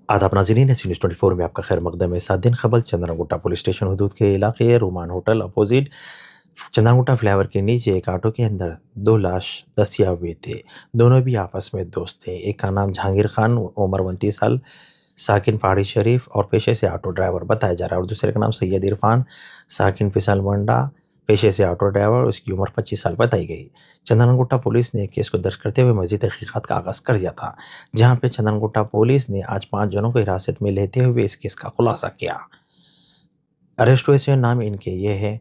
आदाब नाज़रीन, ऐसी न्यूज़ 24 में आपका खैर मकदम है। 7 दिन कबल चंद्रनगुट्टा पुलिस स्टेशन हदूद के इलाके रोमान होटल अपोजिट चंद्रनगुट्टा फ्लाईओवर के नीचे एक ऑटो के अंदर 2 लाश दस्तियाब हुए थे। दोनों भी आपस में दोस्त थे। एक का नाम जहांगीर खान, उम्र 29 साल, साकिन पहाड़ी शरीफ और पेशे से ऑटो ड्राइवर बताया जा रहा है, और दूसरे का नाम सैयद इरफान, साकिन फिसलमंडा, पेशे से ऑटो ड्राइवर, उसकी उम्र 25 साल बताई गई। चंदनगुट्टा पुलिस ने केस को दर्ज करते हुए मजीद तहकीकात का आगाज कर दिया था, जहां पे चंदनगुट्टा पुलिस ने आज 5 जनों को हिरासत में लेते हुए इस केस का खुलासा किया। अरेस्ट हुए से नाम इनके ये है: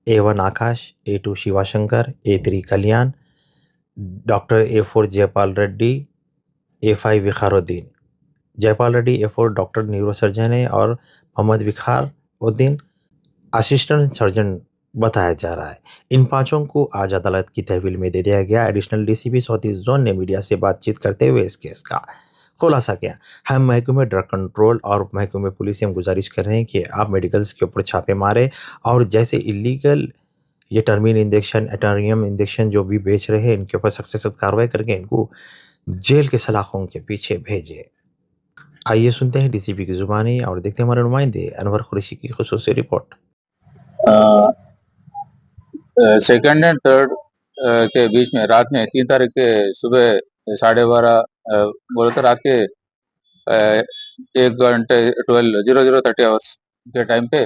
A1 Akash, A2 Shivashankar, A3 Kalyan, doctor A4 Jaipal Reddy, A5 Vikharuddin. Jaipal Reddy A4 doctor neuro surgeon है और मोहम्मद विखार उद्दीन असिस्टेंट सर्जन बताया जा रहा है। इन पांचों को आज अदालत की तहवील में दे दिया गया। Additional DCP south east zone ने मीडिया से बातचीत करते हुए इस केस का खुलासा किया। हम महकमे ड्रग कंट्रोल और महकमे पुलिस से हम गुजारिश कर रहे हैं कि आप मेडिकल्स के ऊपर छापे मारे और जैसे इलीगल ये टर्मिन इंजेक्शन, एटर्नियम इंजेक्शन जो भी बेच रहे हैं, इनके ऊपर सख्त से सख्त कार्रवाई करके इनको जेल के सलाखों के पीछे भेजे। आइए सुनते हैं डीसीपी की जुबानी और देखते हैं हमारे नुमाइंदे अनवर कुरैशी की खुसूसी रिपोर्ट। सेकंड एंड थर्ड के बीच में रात में 3 तारीख के सुबह 12:30 बोले तो रात के 1 घंटे 12:00 आवर्स के टाइम पे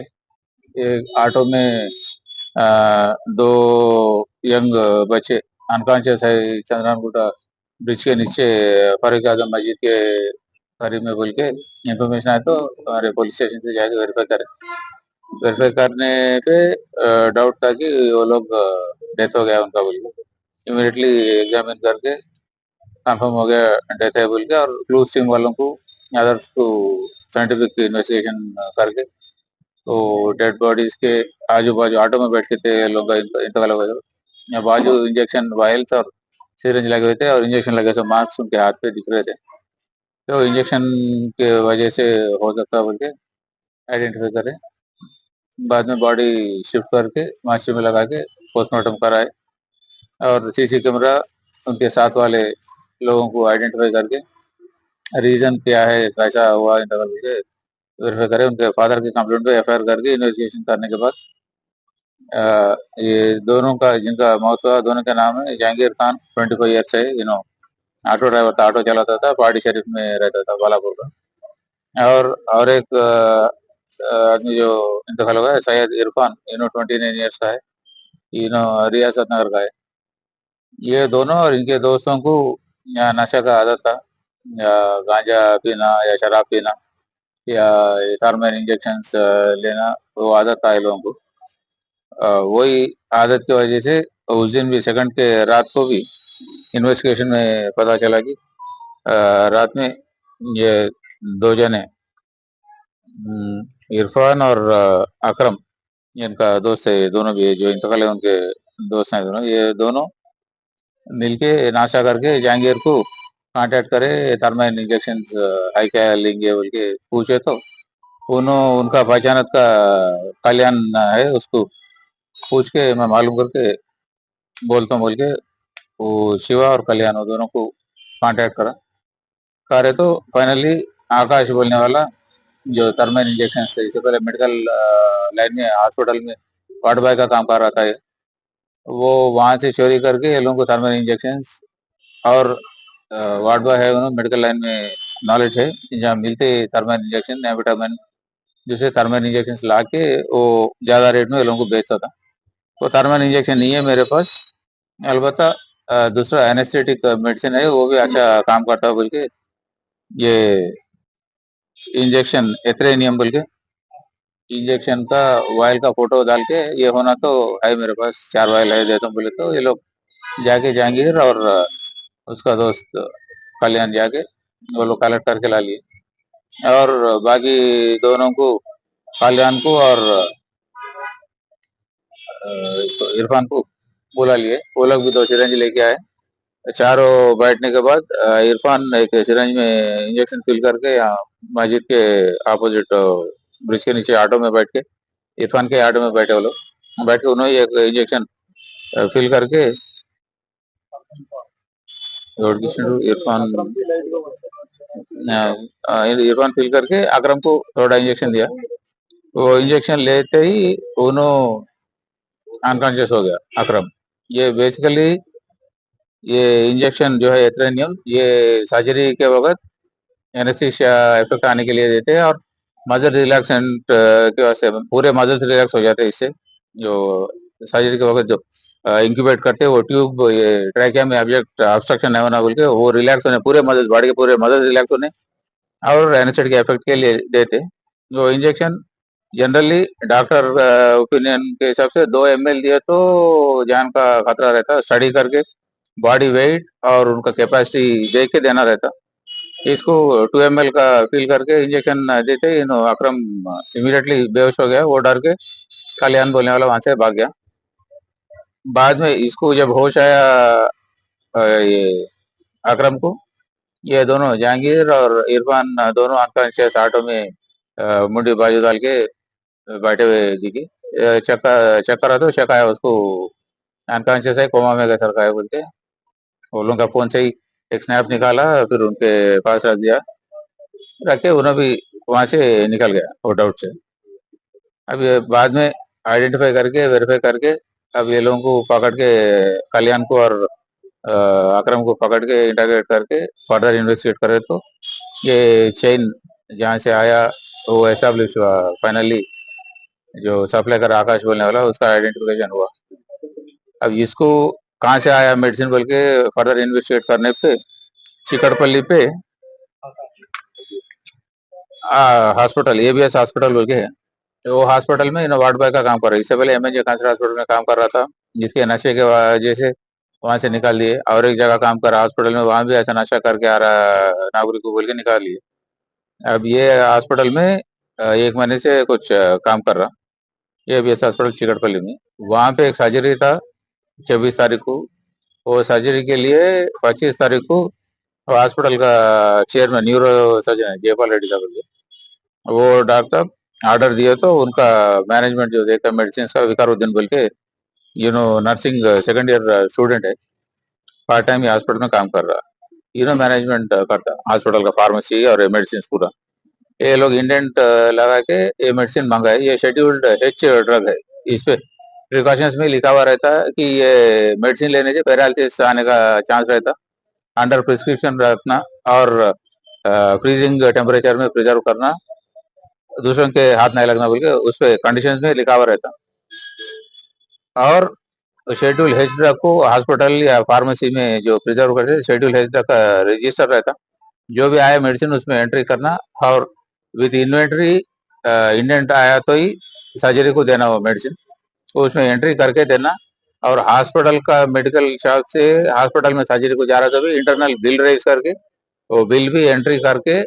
एक ऑटो में दो यंग बच्चे अनकॉन्शियस है चंद्रनगुट्टा ब्रिज के नीचे फारूक आजम मस्जिद के करीब में बोल के इंफॉर्मेशन आया, तो हमारे पुलिस स्टेशन से जाके वेरीफाई करने पे डाउट था कि वो लोग डेथ हो गया उनका बोल के। इमीडिएटली एग्जामिन करके कंफर्म हो गया डेथ है बोल के, और क्लूज टीम वालों को अदर्स को साइंटिफिक इन्वेस्टिगेशन करके तो डेड बॉडीज के आजू बाजू ऑटो में बैठ के थे लोग का इंतकाल हो गया। बाजू इंजेक्शन वायल्स और सिरिंज लगे हुए थे और इंजेक्शन लगे से मार्क्स उनके हाथ पे दिख रहे थे, तो इंजेक्शन के वजह से हो सकता है बोल के आइडेंटिफाई करें। बाद में बॉडी शिफ्ट करके मार्चरी में लगा के पोस्टमार्टम कराए और सीसी कैमरा उनके साथ वाले लोगों को आइडेंटिफाई करके रीजन क्या है, कैसा हुआ, इंटरवल के वेरीफाई करें। उनके फादर के कंप्लेंट पे एफआईआर करके इन्वेस्टिगेशन करने के बाद ये दोनों का जिनका मौत हुआ, दोनों का नाम है जहांगीर खान, 25 ईयर्स है, ऑटो ड्राइवर था, ऑटो चलाता था, पहाड़ी शरीफ में रहता था बालापुर का। और एक आदमी जो इंतकाल हुआ है सैयद इरफान, 29 ईयर्स का है, रियासत नगर का है। ये दोनों और इनके दोस्तों को या नशे का आदत था, या गांजा पीना या शराब पीना या टार्मेन इंजेक्शंस लेना, वो आदत था इन लोगों को। वही आदत की वजह से उस दिन भी सेकंड के रात को भी इन्वेस्टिगेशन में पता चला कि रात में ये दो जने इरफान और अकरम, इनका दोस्त है, ये दोनों भी जो इंतकाल है उनके दोस्त हैं दोनों, ये दोनों मिलके नाशा करके जहांगीर को कांटेक्ट करे, थर्माइन इंजेक्शन आई क्या लेंगे बोल के पूछे, तो उनका पहचानत का कल्याण है, उसको पूछ के मैं मालूम करके बोलता हूँ बोल के वो शिवा और कल्याण वो दोनों को कांटेक्ट करा करे, तो फाइनली आकाश बोलने वाला जो थर्माइन इंजेक्शन से इससे पहले मेडिकल लाइन में हॉस्पिटल में वार्ड बॉय का काम कर रहा था, वो वहां से चोरी करके ये लोगों को थर्मल इंजेक्शन, और वार्ड बॉय है, उन्होंने मेडिकल लाइन में नॉलेज है, जहाँ मिलते थर्मल इंजेक्शन एम्फेटामिन, जिसे थर्मल इंजेक्शन ला के वो ज्यादा रेट में ये लोगों को बेचता था। वो थर्मल इंजेक्शन नहीं है मेरे पास, अलबत्ता दूसरा एनेस्थेटिक मेडिसिन है, वो भी अच्छा काम करता है बोल के, ये इंजेक्शन एथ्रेनियम बोल के इंजेक्शन का वायल का फोटो डाल के, ये होना तो है मेरे पास 4 वायल है, देता हूँ बोले, तो ये लोग जाके जहांगीर और उसका दोस्त कल्याण जाके वो लोग कलेक्ट करके ला लिए, और बाकी दोनों को, कल्याण को और इसको इरफान को बुला लिए। वो लोग भी 2 सिरंज लेके आए। चारों बैठने के बाद इरफान एक सिरंज में इंजेक्शन फिल करके यहाँ मस्जिद के अपोजिट ब्रिज के नीचे ऑटो में बैठ के, इरफान के ऑटो में बैठे वो लोग, बैठ के उन्होंने एक इंजेक्शन फिल करके इरफान इरफान फील करके अकरम को थोड़ा इंजेक्शन दिया। वो इंजेक्शन लेते ही दोनों अनकॉन्शियस हो गया अकरम। ये बेसिकली ये इंजेक्शन जो है एथ्रेनियम, ये सर्जरी के वक्त एनेस्थीसिया इफेक्ट आने के लिए देते हैं और मसल रिलैक्सेंट की वजह से पूरे मसल्स रिलैक्स हो जाते हैं इससे। जो सर्जरी के वक्त जो इंक्यूबेट करते हैं वो ट्यूब, ये ट्रैकिया में ऑब्जेक्ट ऑब्स्ट्रक्शन नहीं होना बोल के वो रिलैक्स होने, पूरे मसल्स बॉडी के पूरे मसल्स रिलैक्स होने और एनेस्थेटिक इफेक्ट के लिए देते। जो इंजेक्शन जनरली डॉक्टर ओपिनियन के हिसाब से 2 ml दिए तो जान का खतरा रहता, स्टडी करके बॉडी वेट और उनका कैपेसिटी देख के देना रहता। इसको 2 ml का फील करके इंजेक्शन देते ही अकरम इमीडिएटली बेहोश हो गया। वो डर के कल्याण बोलने वाला वहां से भाग गया। बाद में इसको जब होश आया ये अकरम को, ये दोनों जहांगीर और इरफान दोनों अनकॉन्शियस ऑटो में मुंडी बाजू डाल के बैठे हुए दिखे। चक्कर आता शक आया उसको, अनकॉन्शियस है, कोमा में सर का है बोल के वो लोगों का फोन से ही एक स्नैप निकाला, फिर उनके पास रख दिया, रख के उन्हें भी वहां से निकल गया वो डाउट से। अब ये बाद में आइडेंटिफाई करके वेरीफाई करके अब ये लोगों को पकड़ के कल्याण को और अकरम को पकड़ के इंटरोगेट करके फर्दर इन्वेस्टिगेट करे तो ये चेन जहाँ से आया वो एस्टेब्लिश हुआ। फाइनली जो सप्लायर आकाश बोलने वाला उसका आइडेंटिफिकेशन हुआ। अब इसको कहाँ से आया मेडिसिन बोल के फर्दर इन्वेस्टिगेट करने पे चिकटपल्ली पे हॉस्पिटल एबीएस हॉस्पिटल बोल के है, तो वो हॉस्पिटल में वार्ड बॉय का काम कर रहा है। इससे पहले एमएनजे कैंसर हॉस्पिटल में काम कर रहा था, जिसके नशे के वजह से वहां से निकाल दिए और एक जगह काम कर रहा हॉस्पिटल में, वहां भी ऐसा नशा करके आ रहा नागरिक को बोल के निकाल लिए। अब ये हॉस्पिटल में 1 महीने से कुछ काम कर रहा, ये एबीएस हॉस्पिटल चिकटपल्ली में। वहां पे एक सर्जरी था 26 तारीख को। वो सर्जरी के लिए 25 तारीख को हॉस्पिटल का चेयरमैन न्यूरो सर्जन है जयपाल रेड्डी साहब बोल के, वो डॉक्टर ऑर्डर दिए तो उनका मैनेजमेंट जो देखा मेडिसिन का विकारुद्दीन बोल के, नर्सिंग सेकंड ईयर स्टूडेंट है, पार्ट टाइम हॉस्पिटल में काम कर रहा, मैनेजमेंट करता हॉस्पिटल का फार्मेसी और मेडिसिन पूरा। ये लोग इंडेंट लगा के ये मेडिसिन मंगाए, ये शेड्यूल्ड एच ड्रग है। इस पे प्रिकॉशंस में लिखा हुआ रहता है कि ये मेडिसिन लेने से पैरालिसिस आने का चांस रहता, अंडर प्रिस्क्रिप्शन रखना और फ्रीजिंग टेम्परेचर में प्रिजर्व करना, दूसरों के हाथ नहीं लगना बोल के उस पे कंडीशंस में लिखा हुआ रहता। और शेड्यूल एच ड्रग को हॉस्पिटल या फार्मेसी में जो प्रिजर्व करते शेड्यूल एच ड्रग का रजिस्टर रहता, जो भी आया मेडिसिन उसमें एंट्री करना और विद इन्वेंट्री इंडेंट आया तो ही सर्जरी को देना वो मेडिसिन, तो उसमें एंट्री करके देना। और हॉस्पिटल का मेडिकल शॉप से हॉस्पिटल में सर्जरी को जा रहा था भी इंटरनल बिल रेज करके वो बिल भी एंट्री करके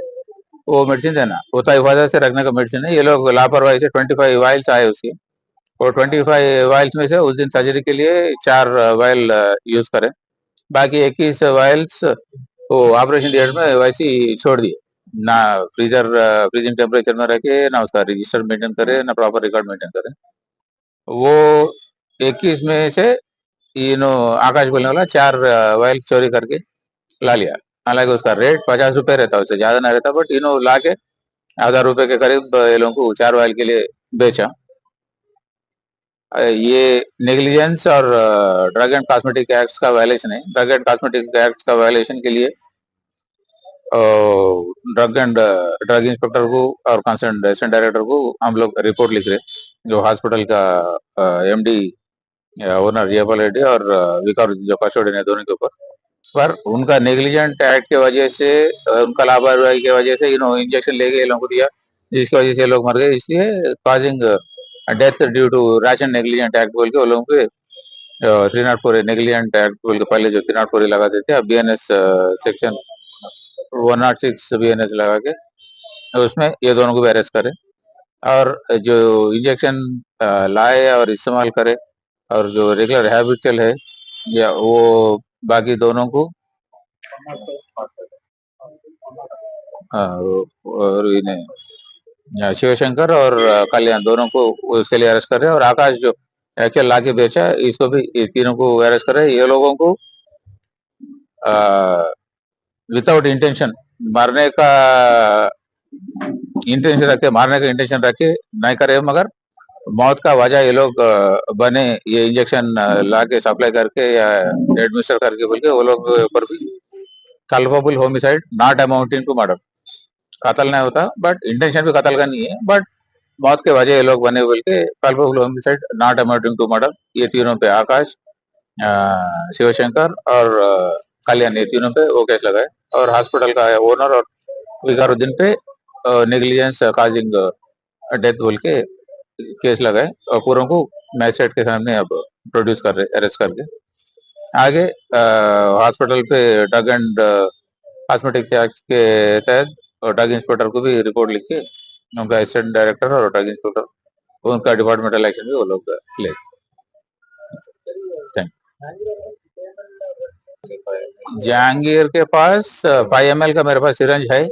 वो मेडिसिन देना, वो तो हिफाजत से रखने का मेडिसिन है। ये लोग लापरवाही से 25 वाइल्स आए उसके, और 25 वाइल्स में से उस दिन सर्जरी के लिए 4 वाइल यूज करें, बाकी 21 वाइल्स वो ऑपरेशन थिएटर में वैसे ही छोड़ दिए। ना फ्रीजिंग टेम्परेचर में रखे, ना उसका रजिस्टर मेंटेन करे, ना प्रॉपर रिकॉर्ड मेंटेन करे। वो 21 में से आकाश बोलने वाला 4 वाइल चोरी करके ला लिया। हालांकि उसका रेट 50 रुपए रहता, उससे ज्यादा ना रहता, बट ला के 1000 रुपए के करीब ये लोगों को 4 वाइल के लिए बेचा। ये नेग्लिजेंस और ड्रग एंड कॉस्मेटिक एक्ट का वायलेशन है। ड्रग एंड कॉस्मेटिक एक्ट का वायलेशन के लिए ड्रग इंस्पेक्टर को और कंसर्न असिस्टेंट डायरेक्टर को हम लोग रिपोर्ट लिख रहे, जो हॉस्पिटल का एमडी ओनर जयपाल रेड्डी और विकार जो कस्टोडियन है दोनों के ऊपर, पर उनका नेग्लिजेंट एक्ट की वजह से, उनका लापरवाही की वजह से इंजेक्शन लेके लोगों को दिया, जिसकी वजह से लोग मर गए। इसलिए causing death due to rash and negligent act बोल के वो लोगों पे 304 नेग्लिजेंट एक्ट बोल के पहले जो 304 लगा देते, अब बीएनएस सेक्शन 106 बीएनएस लगा के उसमें ये दोनों को भी अरेस्ट करे, और जो इंजेक्शन लाए और इस्तेमाल करे और जो रेगुलर हैबिचुअल है या वो बाकी दोनों को और इन्हें शिवशंकर और कल्याण दोनों को उसके लिए अरेस्ट कर रहे हैं, और आकाश जो एक्चुअल ला के बेचा इसको भी, ये तीनों को अरेस्ट कर रहे हैं। ये लोगों को विदाउट इंटेंशन मरने का इंटेंशन रखे, मारने का इंटेंशन रखे नहीं करे, मगर मौत का वजह ये लोग बने, ये इंजेक्शन ला के सप्लाई करके या एडमिनिस्टर करके बोल के वो लोग ऊपर भी culpable homicide not amounting to murder, कत्ल नहीं होता बट इंटेंशन भी कत्ल का नहीं है, बट मौत के वजह ये लोग बने बोल के culpable homicide not amounting to murder. ये तीनों पे आकाश, शिवशंकर और कल्याण, ये तीनों पे वो केस लगा है। और हॉस्पिटल का ओनर और विकारुद्दीन पे नेग्लिजेंस काजिंग डेथ बोल के केस लगा है, और पूरों को मैजिस्ट्रेट के सामने अब प्रोड्यूस कर रहे, अरेस्ट करके आगे हॉस्पिटल पे ड्रग एंड कॉस्मेटिक एक्ट के तहत और ड्रग इंस्पेक्टर को भी रिपोर्ट लिख के उनका असिस्टेंट डायरेक्टर और ड्रग इंस्पेक्टर उनका डिपार्टमेंटल एक्शन भी वो लोग ले। थैंक जहांगीर के पास 5 ml का मेरे पास सिरंज है,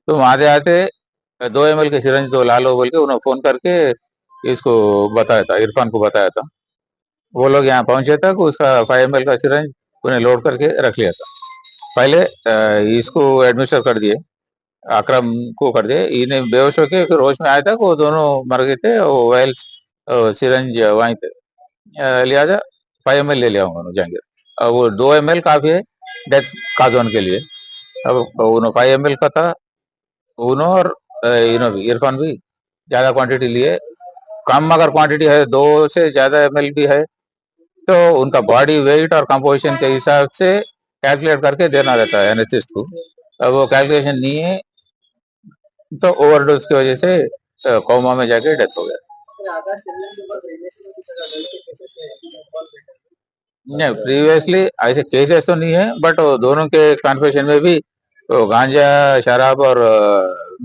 तो आते आते 2 ml के सिरंज दो ला लो बोल के उन्होंने फोन करके इसको बताया था, इरफान को बताया था। वो लोग यहाँ पहुंचे तक उसका 5 ml का सिरंज उन्हें लोड करके रख लिया था। पहले इसको एडमिनिस्टर कर दिए, अकरम को कर दिए, इन्हें बेहोश होके फिर होश में आया था, वो दोनों मर गए थे, वो वेल सिरंज वहीं थे, लिहाजा 5 ml ले लिया उन्होंने जहांगीर। अब वो 2 ml काफी है डेथ काजोन के लिए। अब उन्होंने 5 ml का था, उन्होंने और इन्हों भी, इरफान भी ज्यादा क्वांटिटी लिए। कम अगर क्वांटिटी है 2 से ज्यादा ml भी है तो उनका बॉडी वेट और कंपोजिशन के हिसाब से कैलकुलेट करके देना रहता है एनेस्थिस्ट को। अब वो कैलकुलेशन नहीं है तो ओवरडोज की वजह से कोमा में जाके डेथ हो गया। नहीं, प्रीवियसली ऐसे केसेस तो नहीं है, बट दोनों के कन्फेशन में भी तो गांजा, शराब और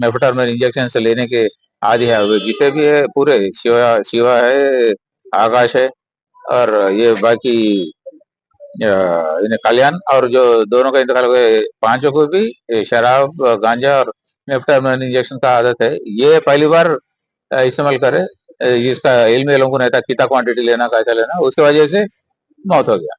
मेफेटामीन इंजेक्शन से लेने के आदि है। वो जितने भी है पूरे शिवा है, आकाश है, और ये बाकी इन्हें कल्याण, और जो दोनों का इंतकाल हुए पांचों को भी शराब, गांजा और मेफेटामीन इंजेक्शन का आदत है। ये पहली बार इस्तेमाल करे, इसका इल्म ये लोगों को नहीं था कितना क्वांटिटी लेना, कैसा लेना, उसकी वजह से मौत हो गया।